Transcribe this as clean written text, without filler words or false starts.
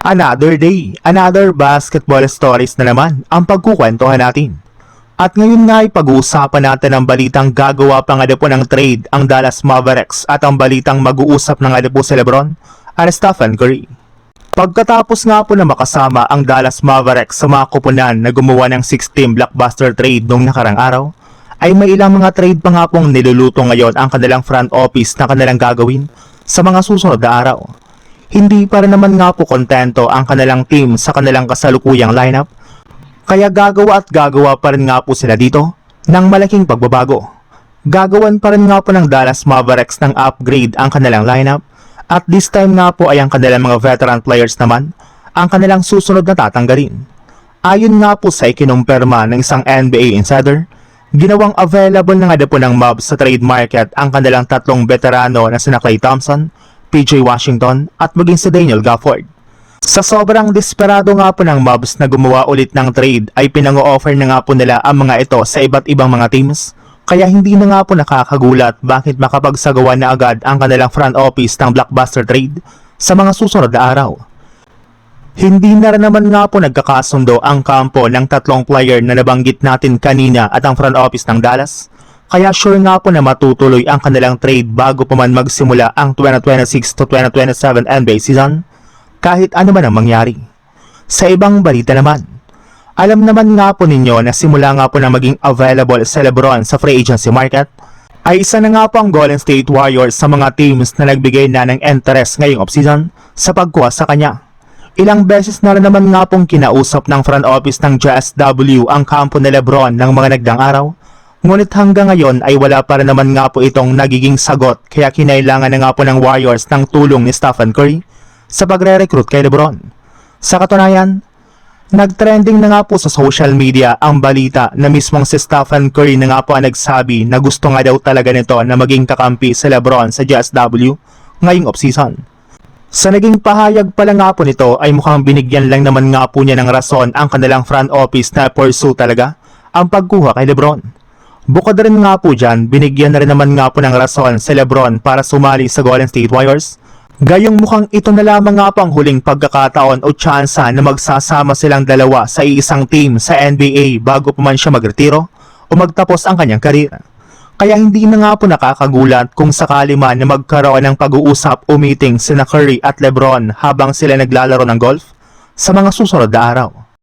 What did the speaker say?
Another day, another basketball stories na naman ang pagkukwentuhan natin. At ngayon nga ay pag-uusapan natin ang balitang gagawa pa nga po ng trade ang Dallas Mavericks at ang balitang mag-uusap na nga po si Lebron at Stephen Curry. Pagkatapos nga po na makasama ang Dallas Mavericks sa mga kupunan na gumawa ng 6-team blockbuster trade noong nakarang araw, ay may ilang mga trade pa nga pong niluluto ngayon ang kanilang front office na kanilang gagawin sa mga susunod na araw. Hindi pa rin naman nga po kontento ang kanilang team sa kanilang kasalukuyang lineup, kaya gagawa pa rin nga po sila dito ng malaking pagbabago. Gagawan pa rin nga po ng Dallas Mavericks ng upgrade ang kanilang lineup, at this time nga po ay ang kanilang mga veteran players naman ang kanilang susunod na tatanggalin. Ayon nga po sa ikinumpirma ng isang NBA insider, ginawang available na nga po ng Mavs sa trade market ang kanilang tatlong veterano na sina Klay Thompson, PJ Washington at maging si Daniel Gafford. Sa sobrang desperado nga po ng Mavs na gumawa ulit ng trade ay pinang-o-offer na nga po nila ang mga ito sa iba't ibang mga teams, kaya hindi na nga po nakakagulat bakit makapagsagawa na agad ang kanilang front office ng blockbuster trade sa mga susunod na araw. Hindi na rin naman nga po nagkakasundo ang kampo ng tatlong player na nabanggit natin kanina at ang front office ng Dallas, kaya sure nga po na matutuloy ang kanilang trade bago pa man magsimula ang 2026 to 2027 NBA season, kahit ano man ang mangyari. Sa ibang balita naman, alam naman nga po ninyo na simula nga po na maging available sa Lebron sa free agency market, ay isa na nga po ang Golden State Warriors sa mga teams na nagbigay na ng interest ngayong offseason sa pagkuha sa kanya. Ilang beses na rin naman nga pong kinausap ng front office ng JSW ang kampo ni Lebron ng mga nagdang araw, ngunit hanggang ngayon ay wala pa rin naman nga po itong nagiging sagot, kaya kinailangan na nga po ng Warriors ng tulong ni Stephen Curry sa pagre-recruit kay Lebron. Sa katunayan, nagtrending na nga po sa social media ang balita na mismong si Stephen Curry na nga po ang nagsabi na gusto nga daw talaga nito na maging kakampi si Lebron sa JSW ngayong offseason. Sa naging pahayag pala nga po nito ay mukhang binigyan lang naman nga po niya ng rason ang kanilang front office na pursue talaga ang pagkuha kay Lebron. Bukod rin nga po dyan, binigyan na rin naman nga po ng rason si Lebron para sumali sa Golden State Warriors. Gayong mukhang ito na lamang nga po ang huling pagkakataon o tsansa na magsasama silang dalawa sa iisang team sa NBA bago pa man siya magretiro o magtapos ang kanyang karir. Kaya hindi na nga po nakakagulat kung sakali man na magkaroon ng pag-uusap o meeting sina Curry at Lebron habang sila naglalaro ng golf sa mga susunod na araw.